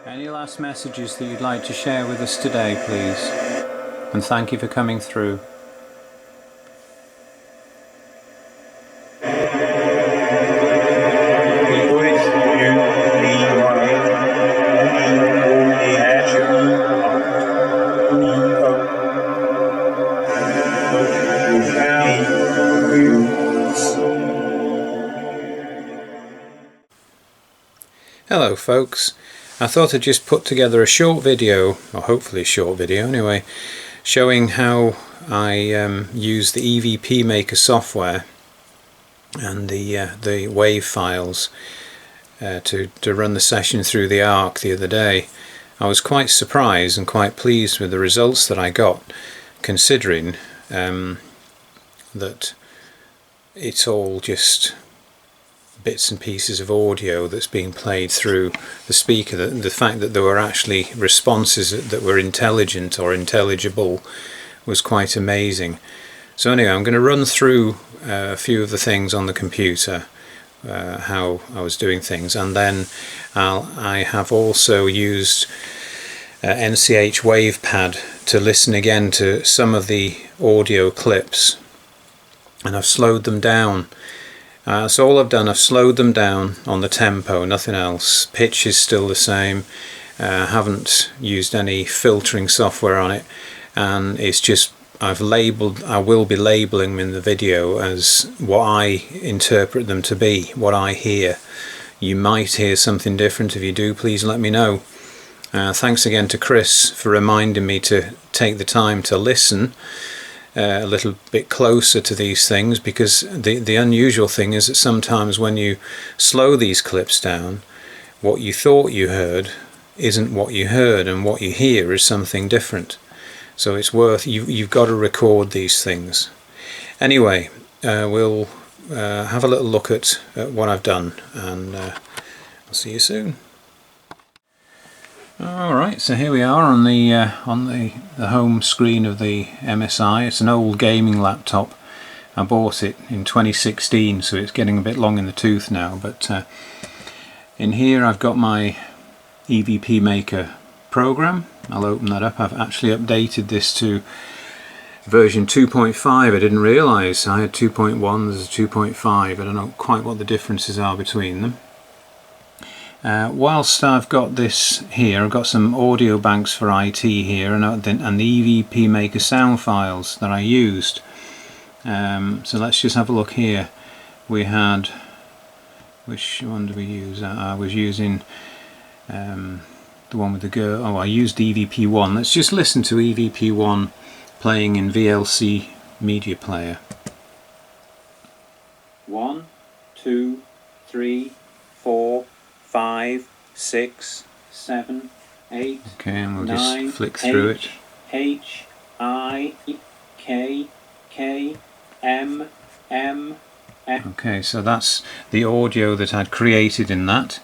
Any last messages that you'd like to share with us today, please? And thank you for coming through. Hello folks, I thought I'd just put together a short video, or hopefully a short video anyway, showing how I use the EVP Maker software and the wave files to run the session through the Arc the other day. I was quite surprised and quite pleased with the results that I got, considering that it's all just bits and pieces of audio that's being played through the speaker. The fact that there were actually responses that were intelligent or intelligible was quite amazing. So anyway, I'm going to run through a few of the things on the computer, how I was doing things, and then I have also used NCH WavePad to listen again to some of the audio clips, and I've slowed them down. So all I've done, I've slowed them down on the tempo, nothing else. Pitch is still the same. Haven't used any filtering software on it, and it's just I will be labeling them in the video as what I interpret them to be, what I hear. You might hear something different. If you do, please let me know. Thanks again to Chris for reminding me to take the time to listen a little bit closer to these things, because the unusual thing is that sometimes when you slow these clips down, what you thought you heard isn't what you heard, and what you hear is something different. So it's worth, you've got to record these things. Anyway, we'll have a little look at what I've done, and I'll see you soon. Alright, so here we are on the home screen of the MSI. It's an old gaming laptop. I bought it in 2016, so it's getting a bit long in the tooth now, but in here I've got my EVP Maker program. I'll open that up. I've actually updated this to version 2.5. I didn't realise I had 2.1, there's a 2.5. I don't know quite what the differences are between them. Whilst I've got this here, I've got some audio banks for IT here, and the EVP Maker sound files that I used. So let's just have a look here. We had, which one did we use? I was using the one with the girl. Oh, I used EVP1. Let's just listen to EVP1 playing in VLC Media Player. 1, 2, 3, 4, 5, 6, 7, 8. Okay, and we'll 9, just flick through it. H, I, K, K, M, M, F. Okay, so that's the audio that I'd created in that.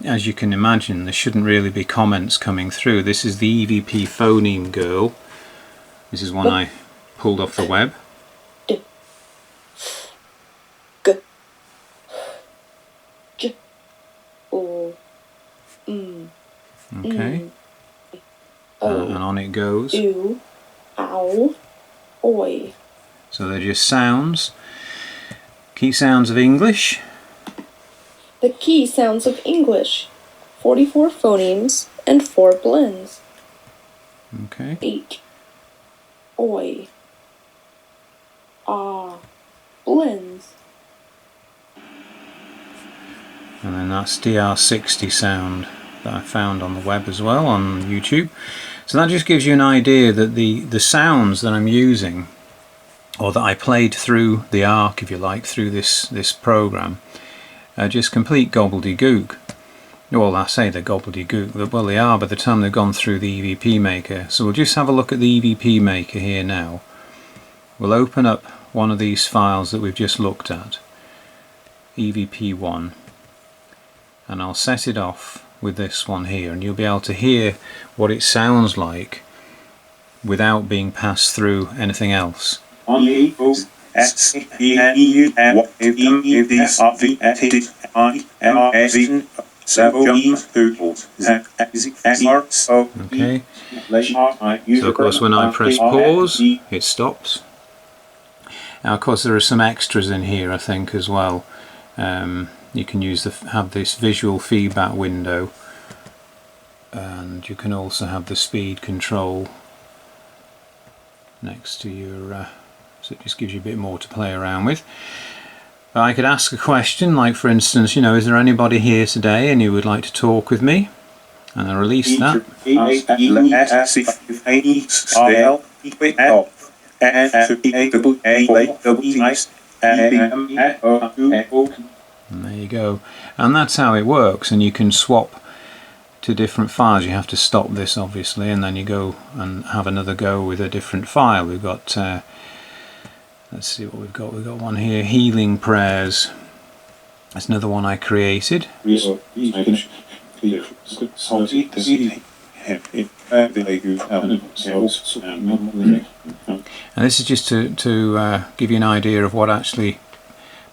As you can imagine, there shouldn't really be comments coming through. This is the EVP phoneme girl. This is one I pulled off the web. Okay, and on it goes. Ew, ow, oi. So they're just sounds, key sounds of English. The key sounds of English, 44 phonemes and 4 blends. Okay. 8, oi, ah, blends. And then that's DR60 sound that I found on the web as well, on YouTube. So that just gives you an idea that the sounds that I'm using, or that I played through the Arc, if you like, through this program, are just complete gobbledygook. Well, I say they're gobbledygook, well they are by the time they've gone through the EVP Maker. So we'll just have a look at the EVP Maker here now. We'll open up one of these files that we've just looked at, EVP1, and I'll set it off with this one here, and you'll be able to hear what it sounds like without being passed through anything else. Okay. So of course when I press pause, it stops. Now of course there are some extras in here I think as well. You can have this visual feedback window, and you can also have the speed control next to your so it just gives you a bit more to play around with. I could ask a question, like for instance, is there anybody here today and you would like to talk with me? And I release that. And there you go. And that's how it works, and you can swap to different files. You have to stop this obviously, and then you go and have another go with a different file. We've got let's see what we've got. We've got one here, healing prayers. That's another one I created. And this is just to give you an idea of what actually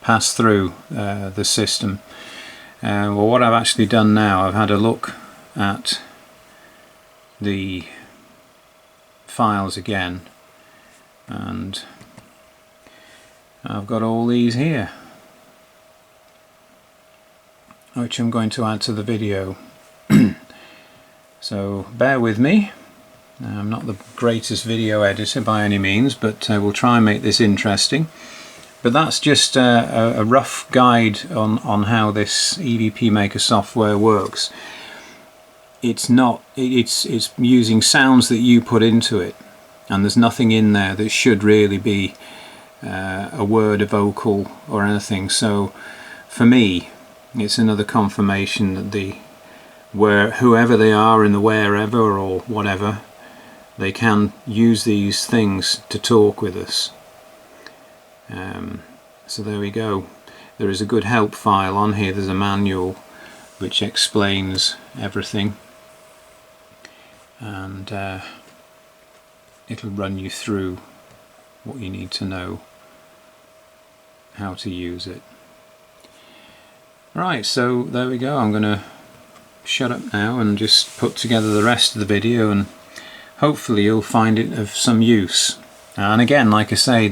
passed through the system. Well, what I've actually done now, I've had a look at the files again, and I've got all these here, which I'm going to add to the video. So bear with me. I'm not the greatest video editor by any means, but we'll try and make this interesting. But that's just a rough guide on how this EVP Maker software works. It's using sounds that you put into it, and there's nothing in there that should really be a word, a vocal or anything. So for me it's another confirmation that whoever they are in the wherever or whatever, they can use these things to talk with us. So there we go. There is a good help file on here. There's a manual which explains everything, and it'll run you through what you need to know how to use it. Right, so there we go. I'm going to shut up now and just put together the rest of the video, and hopefully you'll find it of some use. And again, like I say,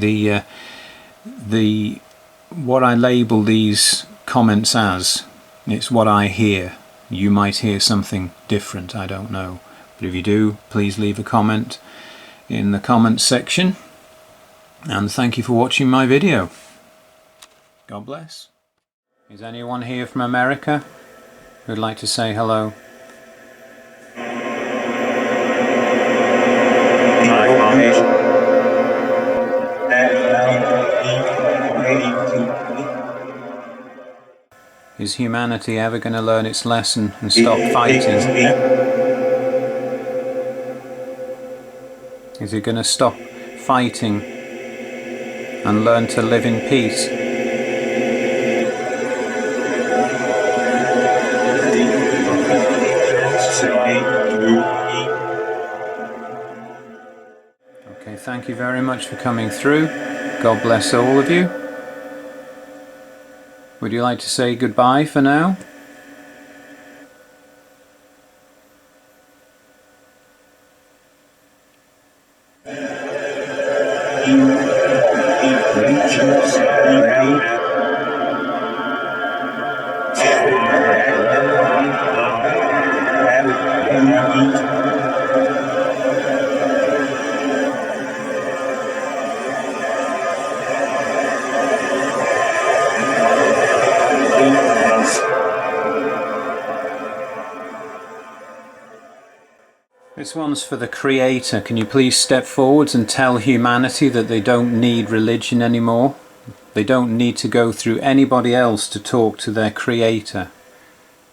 what I label these comments as, it's what I hear. You might hear something different, I don't know. But if you do, please leave a comment in the comments section. And thank you for watching my video. God bless. Is anyone here from America who'd like to say hello? Is humanity ever going to learn its lesson and stop fighting? Is it going to stop fighting and learn to live in peace? Okay, thank you very much for coming through. God bless all of you. Would you like to say goodbye for now? This one's for the Creator. Can you please step forwards and tell humanity that they don't need religion anymore? They don't need to go through anybody else to talk to their Creator.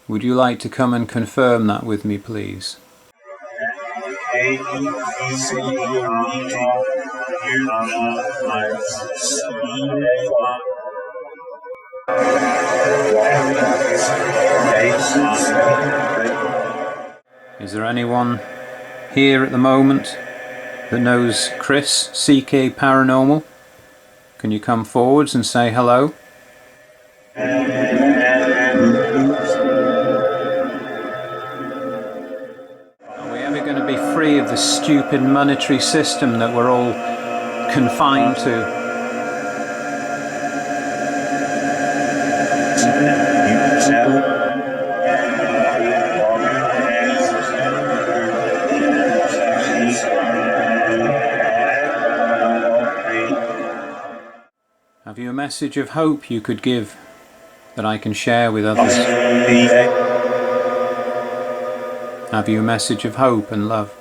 Would you like to come and confirm that with me, please? Is there anyone here at the moment that knows Chris, CK Paranormal? Can you come forwards and say hello? going to be free of the stupid monetary system that we're all confined to. Have you a message of hope you could give that I can share with others? Have you a message of hope and love?